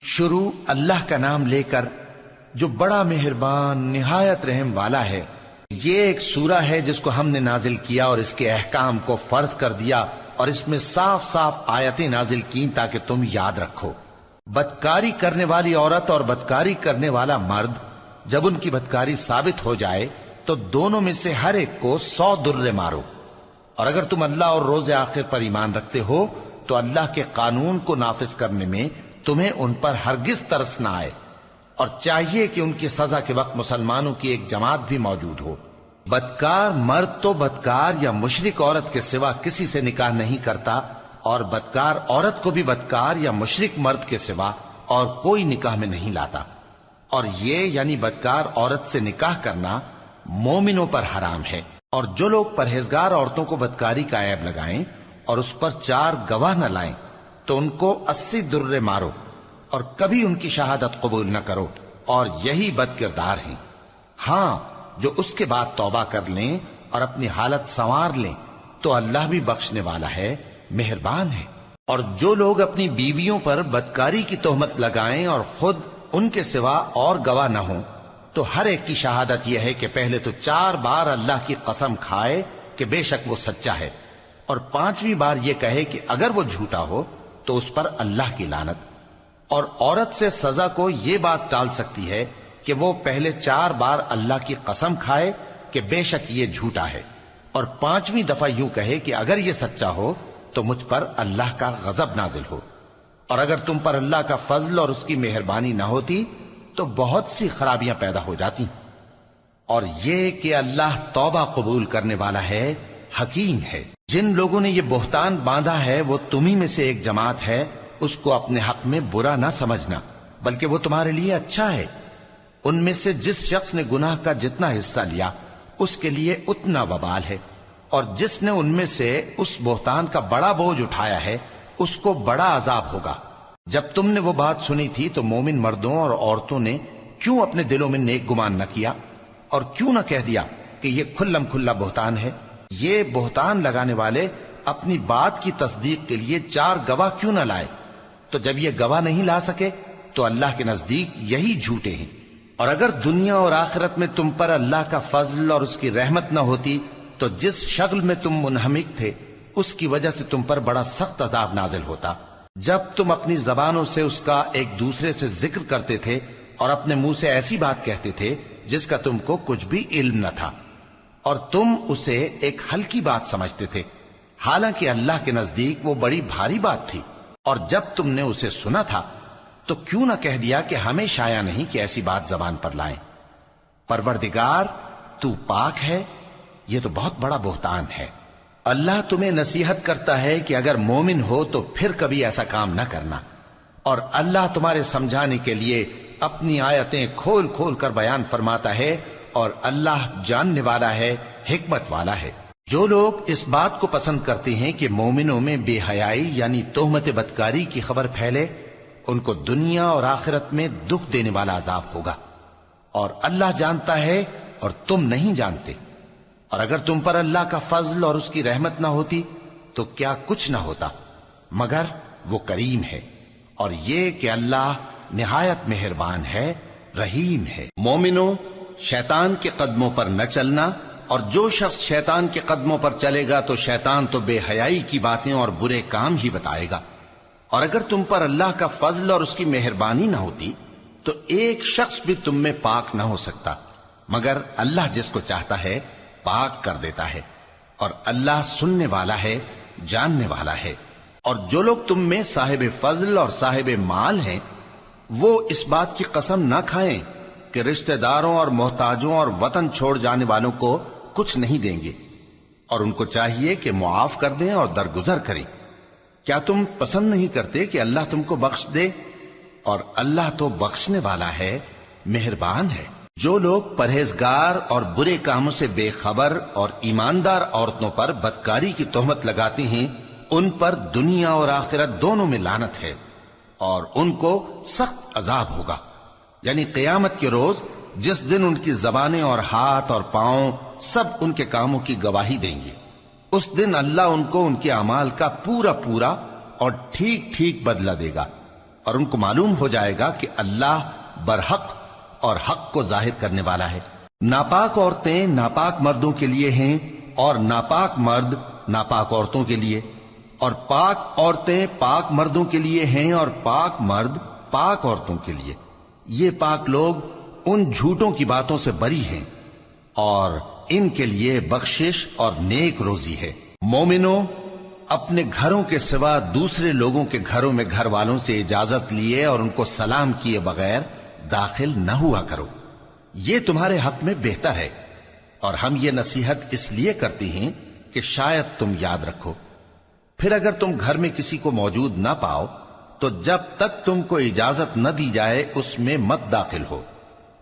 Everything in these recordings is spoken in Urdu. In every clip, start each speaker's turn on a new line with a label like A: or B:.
A: شروع اللہ کا نام لے کر جو بڑا مہربان نہایت رحم والا ہے۔ یہ ایک سورہ ہے جس کو ہم نے نازل کیا اور اس کے احکام کو فرض کر دیا اور اس میں صاف صاف آیتیں نازل کی تاکہ تم یاد رکھو۔ بدکاری کرنے والی عورت اور بدکاری کرنے والا مرد جب ان کی بدکاری ثابت ہو جائے تو دونوں میں سے ہر ایک کو 100 درے مارو، اور اگر تم اللہ اور روز آخر پر ایمان رکھتے ہو تو اللہ کے قانون کو نافذ کرنے میں تمہیں ان پر ہرگز ترس نہ آئے، اور چاہیے کہ ان کی سزا کے وقت مسلمانوں کی ایک جماعت بھی موجود ہو۔ بدکار مرد تو بدکار یا مشرک عورت کے سوا کسی سے نکاح نہیں کرتا، اور بدکار عورت کو بھی بدکار یا مشرک مرد کے سوا اور کوئی نکاح میں نہیں لاتا، اور یہ یعنی بدکار عورت سے نکاح کرنا مومنوں پر حرام ہے۔ اور جو لوگ پرہیزگار عورتوں کو بدکاری کا عیب لگائیں اور اس پر 4 گواہ نہ لائیں تو ان کو 80 درے مارو، اور کبھی ان کی شہادت قبول نہ کرو، اور یہی بد کردار ہیں۔ ہاں، جو اس کے بعد توبہ کر لیں اور اپنی حالت سنوار لیں تو اللہ بھی بخشنے والا ہے، مہربان ہے۔ اور جو لوگ اپنی بیویوں پر بدکاری کی تہمت لگائیں اور خود ان کے سوا اور گواہ نہ ہوں تو ہر ایک کی شہادت یہ ہے کہ پہلے تو 4 بار اللہ کی قسم کھائے کہ بے شک وہ سچا ہے، اور 5ویں بار یہ کہے کہ اگر وہ جھوٹا ہو تو اس پر اللہ کی لعنت۔ اور عورت سے سزا کو یہ بات ٹال سکتی ہے کہ وہ پہلے 4 بار اللہ کی قسم کھائے کہ بے شک یہ جھوٹا ہے، اور 5ویں دفعہ یوں کہے کہ اگر یہ سچا ہو تو مجھ پر اللہ کا غضب نازل ہو۔ اور اگر تم پر اللہ کا فضل اور اس کی مہربانی نہ ہوتی تو بہت سی خرابیاں پیدا ہو جاتی۔ اور یہ کہ اللہ توبہ قبول کرنے والا ہے، حکیم ہے۔ جن لوگوں نے یہ بہتان باندھا ہے وہ تمہیں میں سے ایک جماعت ہے، اس کو اپنے حق میں برا نہ سمجھنا، بلکہ وہ تمہارے لیے اچھا ہے۔ ان میں سے جس شخص نے گناہ کا جتنا حصہ لیا اس کے لیے اتنا وبال ہے، اور جس نے ان میں سے اس بہتان کا بڑا بوجھ اٹھایا ہے اس کو بڑا عذاب ہوگا۔ جب تم نے وہ بات سنی تھی تو مومن مردوں اور عورتوں نے کیوں اپنے دلوں میں نیک گمان نہ کیا، اور کیوں نہ کہہ دیا کہ یہ کھلم کھلا بہتان ہے؟ یہ بہتان لگانے والے اپنی بات کی تصدیق کے لیے 4 گواہ کیوں نہ لائے؟ تو جب یہ گواہ نہیں لا سکے تو اللہ کے نزدیک یہی جھوٹے ہیں۔ اور اگر دنیا اور آخرت میں تم پر اللہ کا فضل اور اس کی رحمت نہ ہوتی تو جس شغل میں تم منہمک تھے اس کی وجہ سے تم پر بڑا سخت عذاب نازل ہوتا، جب تم اپنی زبانوں سے اس کا ایک دوسرے سے ذکر کرتے تھے اور اپنے منہ سے ایسی بات کہتے تھے جس کا تم کو کچھ بھی علم نہ تھا، اور تم اسے ایک ہلکی بات سمجھتے تھے، حالانکہ اللہ کے نزدیک وہ بڑی بھاری بات تھی۔ اور جب تم نے اسے سنا تھا تو کیوں نہ کہہ دیا کہ ہمیں شایع نہیں کہ ایسی بات زبان پر لائیں؟ پروردگار تو پاک ہے، یہ تو بہت بڑا بہتان ہے۔ اللہ تمہیں نصیحت کرتا ہے کہ اگر مومن ہو تو پھر کبھی ایسا کام نہ کرنا، اور اللہ تمہارے سمجھانے کے لیے اپنی آیتیں کھول کھول کر بیان فرماتا ہے، اور اللہ جاننے والا ہے، حکمت والا ہے۔ جو لوگ اس بات کو پسند کرتے ہیں کہ مومنوں میں بے حیائی یعنی تہمت بدکاری کی خبر پھیلے، ان کو دنیا اور آخرت میں دکھ دینے والا عذاب ہوگا، اور اللہ جانتا ہے اور تم نہیں جانتے۔ اور اگر تم پر اللہ کا فضل اور اس کی رحمت نہ ہوتی تو کیا کچھ نہ ہوتا، مگر وہ کریم ہے، اور یہ کہ اللہ نہایت مہربان ہے، رحیم ہے۔ مومنوں، شیطان کے قدموں پر نہ چلنا، اور جو شخص شیطان کے قدموں پر چلے گا تو شیطان تو بے حیائی کی باتیں اور برے کام ہی بتائے گا۔ اور اگر تم پر اللہ کا فضل اور اس کی مہربانی نہ ہوتی تو ایک شخص بھی تم میں پاک نہ ہو سکتا، مگر اللہ جس کو چاہتا ہے پاک کر دیتا ہے، اور اللہ سننے والا ہے، جاننے والا ہے۔ اور جو لوگ تم میں صاحب فضل اور صاحب مال ہیں وہ اس بات کی قسم نہ کھائیں کہ رشتہ داروں اور محتاجوں اور وطن چھوڑ جانے والوں کو کچھ نہیں دیں گے، اور ان کو چاہیے کہ معاف کر دیں اور درگزر کریں۔ کیا تم پسند نہیں کرتے کہ اللہ تم کو بخش دے؟ اور اللہ تو بخشنے والا ہے، مہربان ہے۔ جو لوگ پرہیزگار اور برے کاموں سے بے خبر اور ایماندار عورتوں پر بدکاری کی تہمت لگاتے ہیں ان پر دنیا اور آخرت دونوں میں لعنت ہے، اور ان کو سخت عذاب ہوگا، یعنی قیامت کے روز جس دن ان کی زبانیں اور ہاتھ اور پاؤں سب ان کے کاموں کی گواہی دیں گے۔ اس دن اللہ ان کو ان کے اعمال کا پورا پورا اور ٹھیک ٹھیک بدلہ دے گا، اور ان کو معلوم ہو جائے گا کہ اللہ برحق اور حق کو ظاہر کرنے والا ہے۔ ناپاک عورتیں ناپاک مردوں کے لیے ہیں اور ناپاک مرد ناپاک عورتوں کے لیے، اور پاک عورتیں پاک مردوں کے لیے ہیں اور پاک مرد پاک عورتوں کے لیے۔ یہ پاک لوگ ان جھوٹوں کی باتوں سے بری ہیں اور ان کے لیے بخشش اور نیک روزی ہے۔ مومنوں، اپنے گھروں کے سوا دوسرے لوگوں کے گھروں میں گھر والوں سے اجازت لیے اور ان کو سلام کیے بغیر داخل نہ ہوا کرو، یہ تمہارے حق میں بہتر ہے، اور ہم یہ نصیحت اس لیے کرتے ہیں کہ شاید تم یاد رکھو۔ پھر اگر تم گھر میں کسی کو موجود نہ پاؤ تو جب تک تم کو اجازت نہ دی جائے اس میں مت داخل ہو،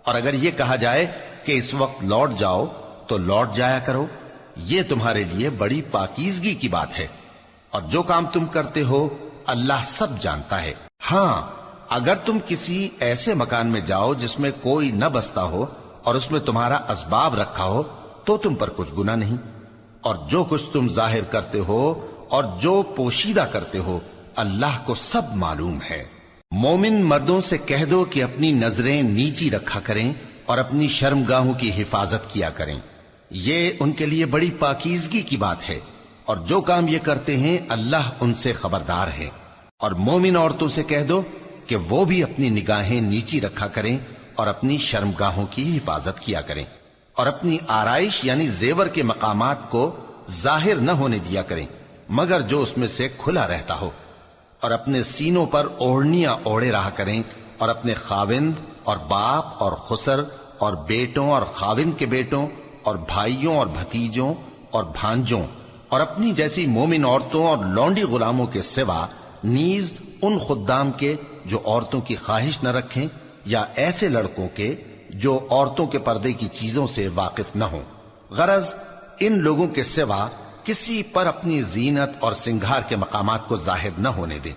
A: اور اگر یہ کہا جائے کہ اس وقت لوٹ جاؤ تو لوٹ جایا کرو، یہ تمہارے لیے بڑی پاکیزگی کی بات ہے، اور جو کام تم کرتے ہو اللہ سب جانتا ہے۔ ہاں، اگر تم کسی ایسے مکان میں جاؤ جس میں کوئی نہ بستا ہو اور اس میں تمہارا اسباب رکھا ہو تو تم پر کچھ گناہ نہیں، اور جو کچھ تم ظاہر کرتے ہو اور جو پوشیدہ کرتے ہو اللہ کو سب معلوم ہے۔ مومن مردوں سے کہہ دو کہ اپنی نظریں نیچی رکھا کریں اور اپنی شرمگاہوں کی حفاظت کیا کریں، یہ ان کے لیے بڑی پاکیزگی کی بات ہے، اور جو کام یہ کرتے ہیں اللہ ان سے خبردار ہے۔ اور مومن عورتوں سے کہہ دو کہ وہ بھی اپنی نگاہیں نیچی رکھا کریں اور اپنی شرمگاہوں کی حفاظت کیا کریں، اور اپنی آرائش یعنی زیور کے مقامات کو ظاہر نہ ہونے دیا کریں مگر جو اس میں سے کھلا رہتا ہو، اور اپنے سینوں پر اوڑھنیاں اوڑھے رہا کریں، اور اپنے خاوند اور باپ اور خسر اور بیٹوں اور خاوند کے بیٹوں اور بھائیوں اور بھتیجوں اور بھانجوں اور اپنی جیسی مومن عورتوں اور لونڈی غلاموں کے سوا نیز ان خدام کے جو عورتوں کی خواہش نہ رکھیں، یا ایسے لڑکوں کے جو عورتوں کے پردے کی چیزوں سے واقف نہ ہوں۔ غرض ان لوگوں کے سوا کسی پر اپنی زینت اور سنگھار کے مقامات کو ظاہر نہ ہونے دیں،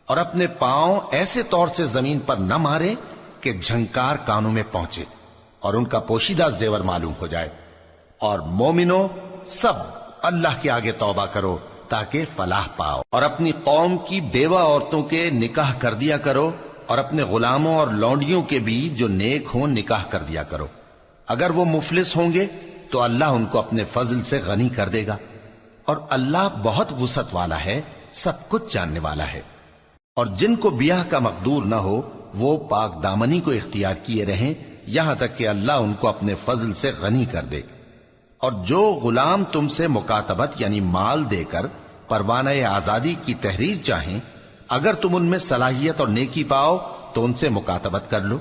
A: اور اپنے پاؤں ایسے طور سے زمین پر نہ مارے کہ جھنکار کانوں میں پہنچے اور ان کا پوشیدہ زیور معلوم ہو جائے۔ اور مومنوں، سب اللہ کے آگے توبہ کرو تاکہ فلاح پاؤ، اور اپنی قوم کی بیوہ عورتوں کے نکاح کر دیا کرو، اور اپنے غلاموں اور لونڈیوں کے بھی جو نیک ہوں نکاح کر دیا کرو۔ اگر وہ مفلس ہوں گے تو اللہ ان کو اپنے فضل سے غنی کر دے گا، اور اللہ بہت وسعت والا ہے، سب کچھ جاننے والا ہے۔ اور جن کو بیاہ کا مقدور نہ ہو وہ پاک دامنی کو اختیار کیے رہیں یہاں تک کہ اللہ ان کو اپنے فضل سے غنی کر دے۔ اور جو غلام تم سے مکاتبت یعنی مال دے کر پروانہ آزادی کی تحریر چاہیں، اگر تم ان میں صلاحیت اور نیکی پاؤ تو ان سے مکاتبت کر لو،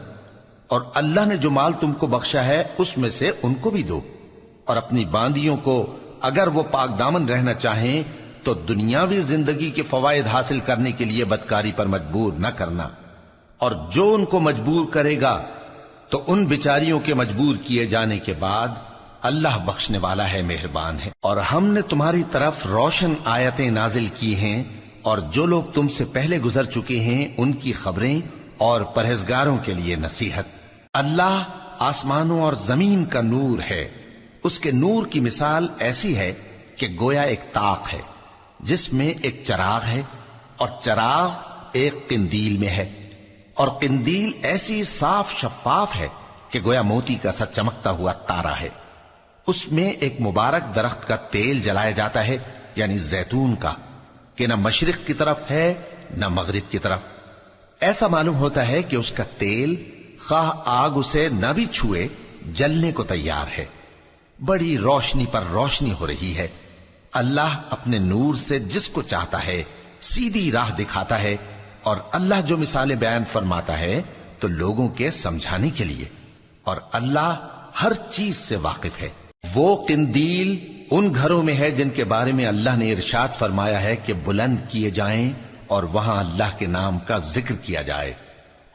A: اور اللہ نے جو مال تم کو بخشا ہے اس میں سے ان کو بھی دو۔ اور اپنی باندیوں کو اگر وہ پاک دامن رہنا چاہیں تو دنیاوی زندگی کے فوائد حاصل کرنے کے لیے بدکاری پر مجبور نہ کرنا، اور جو ان کو مجبور کرے گا تو ان بیچاریوں کے مجبور کیے جانے کے بعد اللہ بخشنے والا ہے، مہربان ہے۔ اور ہم نے تمہاری طرف روشن آیتیں نازل کی ہیں، اور جو لوگ تم سے پہلے گزر چکے ہیں ان کی خبریں اور پرہیزگاروں کے لیے نصیحت۔ اللہ آسمانوں اور زمین کا نور ہے، اس کے نور کی مثال ایسی ہے کہ گویا ایک طاق ہے جس میں ایک چراغ ہے، اور چراغ ایک قندیل میں ہے، اور قندیل ایسی صاف شفاف ہے کہ گویا موتی کا سا چمکتا ہوا تارا ہے۔ اس میں ایک مبارک درخت کا تیل جلایا جاتا ہے یعنی زیتون کا، کہ نہ مشرق کی طرف ہے نہ مغرب کی طرف۔ ایسا معلوم ہوتا ہے کہ اس کا تیل خواہ آگ اسے نہ بھی چھوئے جلنے کو تیار ہے، بڑی روشنی پر روشنی ہو رہی ہے۔ اللہ اپنے نور سے جس کو چاہتا ہے سیدھی راہ دکھاتا ہے، اور اللہ جو مثالیں بیان فرماتا ہے تو لوگوں کے سمجھانے کے لیے، اور اللہ ہر چیز سے واقف ہے۔ وہ قندیل ان گھروں میں ہے جن کے بارے میں اللہ نے ارشاد فرمایا ہے کہ بلند کیے جائیں اور وہاں اللہ کے نام کا ذکر کیا جائے،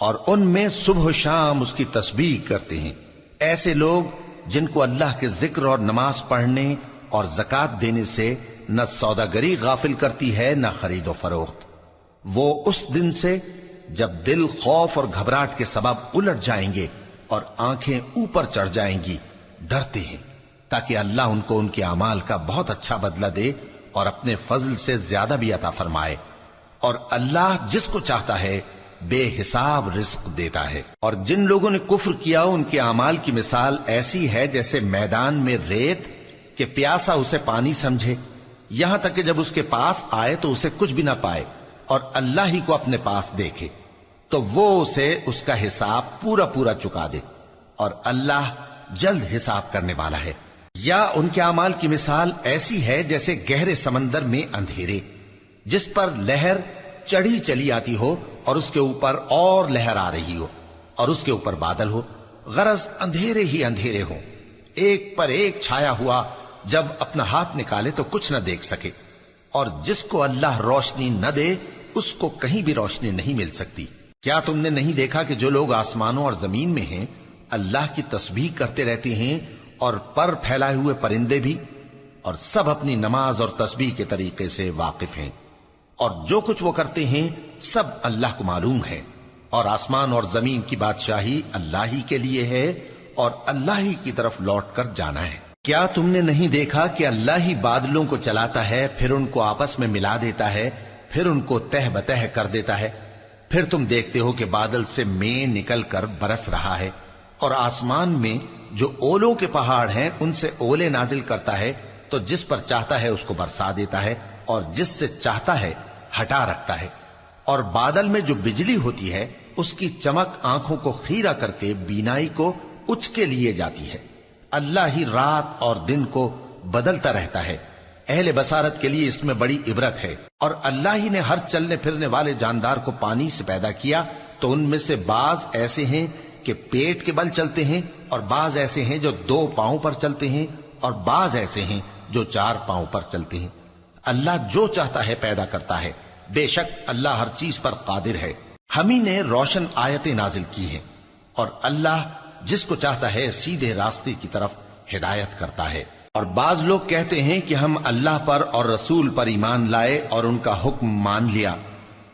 A: اور ان میں صبح و شام اس کی تسبیح کرتے ہیں۔ ایسے لوگ جن کو اللہ کے ذکر اور نماز پڑھنے اور زکوٰۃ دینے سے نہ سوداگری غافل کرتی ہے نہ خرید و فروخت، وہ اس دن سے جب دل خوف اور گھبراہٹ کے سبب الٹ جائیں گے اور آنکھیں اوپر چڑھ جائیں گی ڈرتے ہیں، تاکہ اللہ ان کو ان کے اعمال کا بہت اچھا بدلہ دے اور اپنے فضل سے زیادہ بھی عطا فرمائے۔ اور اللہ جس کو چاہتا ہے بے حساب رزق دیتا ہے۔ اور جن لوگوں نے کفر کیا ان کے اعمال کی مثال ایسی ہے جیسے میدان میں ریت کہ پیاسا اسے پانی سمجھے، یہاں تک کہ جب اس کے پاس آئے تو اسے کچھ بھی نہ پائے اور اللہ ہی کو اپنے پاس دیکھے تو وہ اسے اس کا حساب پورا پورا چکا دے، اور اللہ جلد حساب کرنے والا ہے۔ یا ان کے اعمال کی مثال ایسی ہے جیسے گہرے سمندر میں اندھیرے جس پر لہر چڑھی چلی آتی ہو اور اس کے اوپر اور لہر آ رہی ہو اور اس کے اوپر بادل ہو، غرض اندھیرے ہی اندھیرے ہوں، ایک پر ایک چھایا ہوا، جب اپنا ہاتھ نکالے تو کچھ نہ دیکھ سکے۔ اور جس کو اللہ روشنی نہ دے اس کو کہیں بھی روشنی نہیں مل سکتی۔ کیا تم نے نہیں دیکھا کہ جو لوگ آسمانوں اور زمین میں ہیں اللہ کی تسبیح کرتے رہتے ہیں، اور پر پھیلائے ہوئے پرندے بھی، اور سب اپنی نماز اور تسبیح کے طریقے سے واقف ہیں، اور جو کچھ وہ کرتے ہیں سب اللہ کو معلوم ہے، اور آسمان اور زمین کی بادشاہی اللہ ہی کے لیے ہے اور اللہ ہی کی طرف لوٹ کر جانا ہے۔ کیا تم نے نہیں دیکھا کہ اللہ ہی بادلوں کو چلاتا ہے، پھر ان کو آپس میں ملا دیتا ہے، پھر ان کو تہ بتہ کر دیتا ہے، پھر تم دیکھتے ہو کہ بادل سے مے نکل کر برس رہا ہے، اور آسمان میں جو اولوں کے پہاڑ ہیں ان سے اولے نازل کرتا ہے، تو جس پر چاہتا ہے اس کو برسا دیتا ہے اور جس سے چاہتا ہے ہٹا رکھتا ہے۔ اور بادل میں جو بجلی ہوتی ہے اس کی چمک آنکھوں کو خیرہ کر کے بینائی کو اچ کے لیے جاتی ہے۔ اللہ ہی رات اور دن کو بدلتا رہتا ہے، اہل بصارت کے لیے اس میں بڑی عبرت ہے۔ اور اللہ ہی نے ہر چلنے پھرنے والے جاندار کو پانی سے پیدا کیا، تو ان میں سے بعض ایسے ہیں کہ پیٹ کے بل چلتے ہیں، اور بعض ایسے ہیں جو 2 پاؤں پر چلتے ہیں، اور بعض ایسے ہیں جو 4 پاؤں پر چلتے ہیں۔ اللہ جو چاہتا ہے پیدا کرتا ہے، بے شک اللہ ہر چیز پر قادر ہے۔ ہم ہی نے روشن آیتیں نازل کی ہیں، اور اللہ جس کو چاہتا ہے سیدھے راستے کی طرف ہدایت کرتا ہے۔ اور بعض لوگ کہتے ہیں کہ ہم اللہ پر اور رسول پر ایمان لائے اور ان کا حکم مان لیا،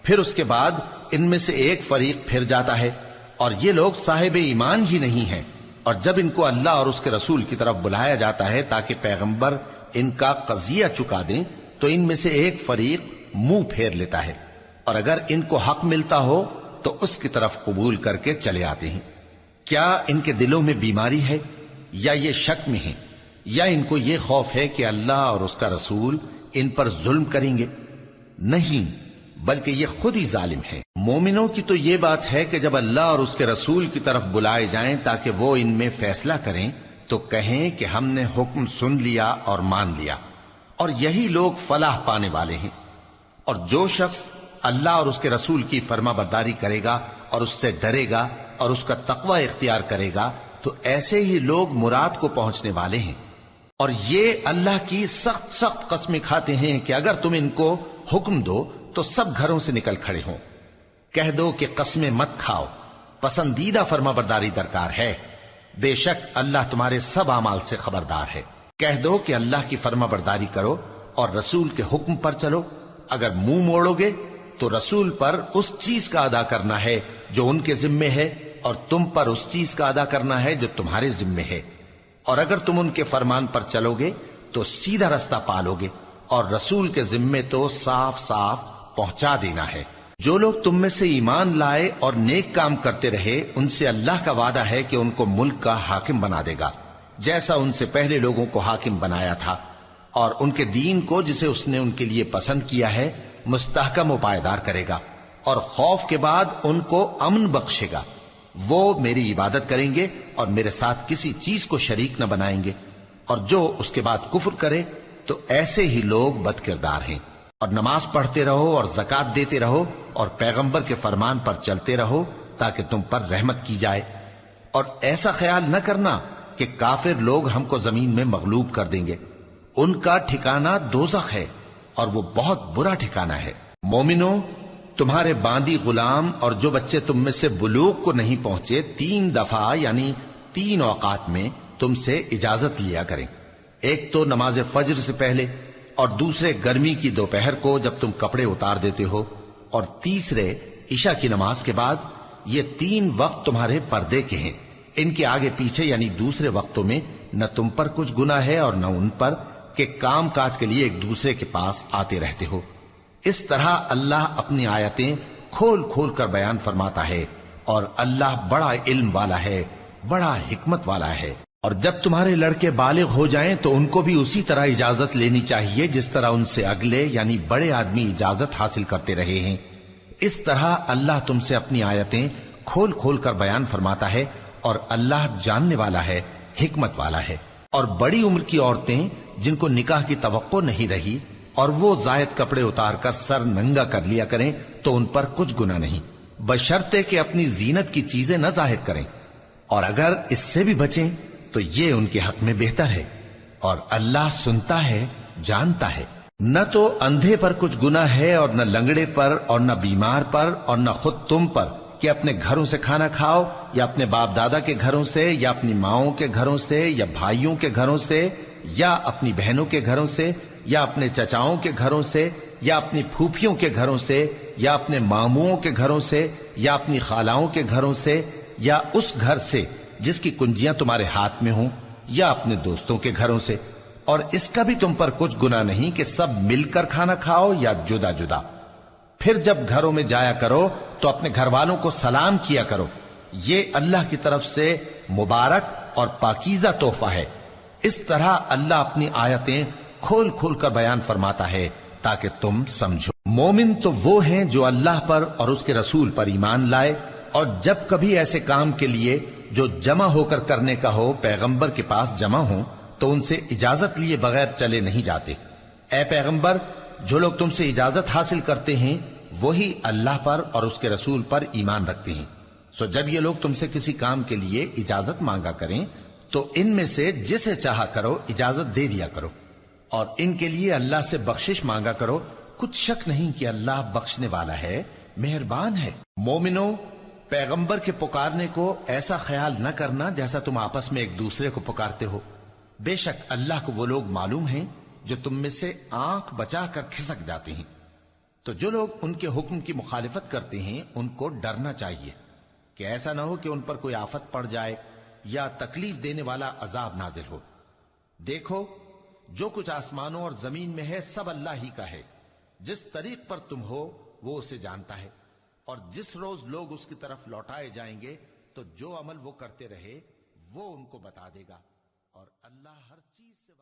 A: پھر اس کے بعد ان میں سے ایک فریق پھر جاتا ہے، اور یہ لوگ صاحب ایمان ہی نہیں ہیں۔ اور جب ان کو اللہ اور اس کے رسول کی طرف بلایا جاتا ہے تاکہ پیغمبر ان کا قضیہ چکا دیں، تو ان میں سے ایک فریق منہ پھیر لیتا ہے، اور اگر ان کو حق ملتا ہو تو اس کی طرف قبول کر کے چلے آتے ہیں۔ کیا ان کے دلوں میں بیماری ہے یا یہ شک میں ہیں، یا ان کو یہ خوف ہے کہ اللہ اور اس کا رسول ان پر ظلم کریں گے؟ نہیں، بلکہ یہ خود ہی ظالم ہے۔ مومنوں کی تو یہ بات ہے کہ جب اللہ اور اس کے رسول کی طرف بلائے جائیں تاکہ وہ ان میں فیصلہ کریں تو کہیں کہ ہم نے حکم سن لیا اور مان لیا، اور یہی لوگ فلاح پانے والے ہیں۔ اور جو شخص اللہ اور اس کے رسول کی فرما برداری کرے گا اور اس سے ڈرے گا اور اس کا تقوی اختیار کرے گا تو ایسے ہی لوگ مراد کو پہنچنے والے ہیں۔ اور یہ اللہ کی سخت سخت قسمیں کھاتے ہیں کہ اگر تم ان کو حکم دو تو سب گھروں سے نکل کھڑے ہوں۔ کہہ دو کہ قسمیں مت کھاؤ، پسندیدہ فرما برداری درکار ہے، بے شک اللہ تمہارے سب اعمال سے خبردار ہے۔ کہہ دو کہ اللہ کی فرما برداری کرو اور رسول کے حکم پر چلو، اگر منہ موڑو گے تو رسول پر اس چیز کا ادا کرنا ہے جو ان کے ذمے ہے، اور تم پر اس چیز کا ادا کرنا ہے جو تمہارے ذمے ہے، اور اگر تم ان کے فرمان پر چلو گے تو سیدھا رستہ پالو گے، اور رسول کے ذمے تو صاف صاف پہنچا دینا ہے۔ جو لوگ تم میں سے ایمان لائے اور نیک کام کرتے رہے ان سے اللہ کا وعدہ ہے کہ ان کو ملک کا حاکم بنا دے گا، جیسا ان سے پہلے لوگوں کو حاکم بنایا تھا، اور ان کے دین کو جسے اس نے ان کے لیے پسند کیا ہے مستحکم و پائیدار کرے گا، اور خوف کے بعد ان کو امن بخشے گا۔ وہ میری عبادت کریں گے اور میرے ساتھ کسی چیز کو شریک نہ بنائیں گے، اور جو اس کے بعد کفر کرے تو ایسے ہی لوگ بد کردار ہیں۔ اور نماز پڑھتے رہو اور زکوٰۃ دیتے رہو اور پیغمبر کے فرمان پر چلتے رہو تاکہ تم پر رحمت کی جائے، اور ایسا خیال نہ کرنا کہ کافر لوگ ہم کو زمین میں مغلوب کر دیں گے، ان کا ٹھکانہ دوزخ ہے اور وہ بہت برا ٹھکانہ ہے۔ مومنوں، تمہارے باندی غلام اور جو بچے تم میں سے بلوغ کو نہیں پہنچے 3 دفعہ یعنی 3 اوقات میں تم سے اجازت لیا کریں، ایک تو نماز فجر سے پہلے، اور دوسرے گرمی کی دوپہر کو جب تم کپڑے اتار دیتے ہو، اور تیسرے عشاء کی نماز کے بعد۔ یہ 3 وقت تمہارے پردے کے ہیں، ان کے آگے پیچھے یعنی دوسرے وقتوں میں نہ تم پر کچھ گناہ ہے اور نہ ان پر، کہ کام کاج کے لیے ایک دوسرے کے پاس آتے رہتے ہو۔ اس طرح اللہ اپنی آیتیں کھول کھول کر بیان فرماتا ہے، اور اللہ بڑا علم والا ہے، بڑا حکمت والا ہے۔ اور جب تمہارے لڑکے بالغ ہو جائیں تو ان کو بھی اسی طرح اجازت لینی چاہیے جس طرح ان سے اگلے یعنی بڑے آدمی اجازت حاصل کرتے رہے ہیں۔ اس طرح اللہ تم سے اپنی آیتیں کھول کھول کر بیان فرماتا ہے، اور اللہ جاننے والا ہے، حکمت والا ہے۔ اور بڑی عمر کی عورتیں جن کو نکاح کی توقع نہیں رہی اور وہ زائد کپڑے اتار کر سر ننگا کر لیا کریں تو ان پر کچھ گناہ نہیں، بشرطے کہ اپنی زینت کی چیزیں نہ ظاہر کریں، اور اگر اس سے بھی بچیں تو یہ ان کے حق میں بہتر ہے، اور اللہ سنتا ہے، جانتا ہے۔ نہ تو اندھے پر کچھ گناہ ہے اور نہ لنگڑے پر اور نہ بیمار پر اور نہ خود تم پر کہ اپنے گھروں سے کھانا کھاؤ، یا اپنے باپ دادا کے گھروں سے، یا اپنی ماؤں کے گھروں سے، یا بھائیوں کے گھروں سے، یا اپنی بہنوں کے گھروں سے، یا اپنے چچاؤں کے گھروں سے، یا اپنی پھوپھیوں کے گھروں سے، یا اپنے ماموؤں کے گھروں سے، یا اپنی خالاؤں کے گھروں سے، یا اس گھر سے جس کی کنجیاں تمہارے ہاتھ میں ہوں، یا اپنے دوستوں کے گھروں سے۔ اور اس کا بھی تم پر کچھ گناہ نہیں کہ سب مل کر کھانا کھاؤ یا جدا جدا۔ پھر جب گھروں میں جایا کرو تو اپنے گھر والوں کو سلام کیا کرو، یہ اللہ کی طرف سے مبارک اور پاکیزہ تحفہ ہے۔ اس طرح اللہ اپنی آیتیں کھول کھول کر بیان فرماتا ہے تاکہ تم سمجھو۔ مومن تو وہ ہیں جو اللہ پر اور اس کے رسول پر ایمان لائے، اور جب کبھی ایسے کام کے لیے جو جمع ہو کر کرنے کا ہو پیغمبر کے پاس جمع ہوں تو ان سے اجازت لیے بغیر چلے نہیں جاتے۔ اے پیغمبر، جو لوگ تم سے اجازت حاصل کرتے ہیں وہی اللہ پر اور اس کے رسول پر ایمان رکھتے ہیں، سو جب یہ لوگ تم سے کسی کام کے لیے اجازت مانگا کریں تو ان میں سے جسے چاہا کرو اجازت دے دیا کرو، اور ان کے لیے اللہ سے بخشش مانگا کرو، کچھ شک نہیں کہ اللہ بخشنے والا ہے، مہربان ہے۔ مومنو، پیغمبر کے پکارنے کو ایسا خیال نہ کرنا جیسا تم آپس میں ایک دوسرے کو پکارتے ہو، بے شک اللہ کو وہ لوگ معلوم ہیں جو تم میں سے آنکھ بچا کر کھسک جاتے ہیں۔ تو جو لوگ ان کے حکم کی مخالفت کرتے ہیں ان کو ڈرنا چاہیے کہ ایسا نہ ہو کہ ان پر کوئی آفت پڑ جائے یا تکلیف دینے والا عذاب نازل ہو۔ دیکھو، جو کچھ آسمانوں اور زمین میں ہے سب اللہ ہی کا ہے، جس طریق پر تم ہو وہ اسے جانتا ہے، اور جس روز لوگ اس کی طرف لوٹائے جائیں گے تو جو عمل وہ کرتے رہے وہ ان کو بتا دے گا، اور اللہ ہر چیز سے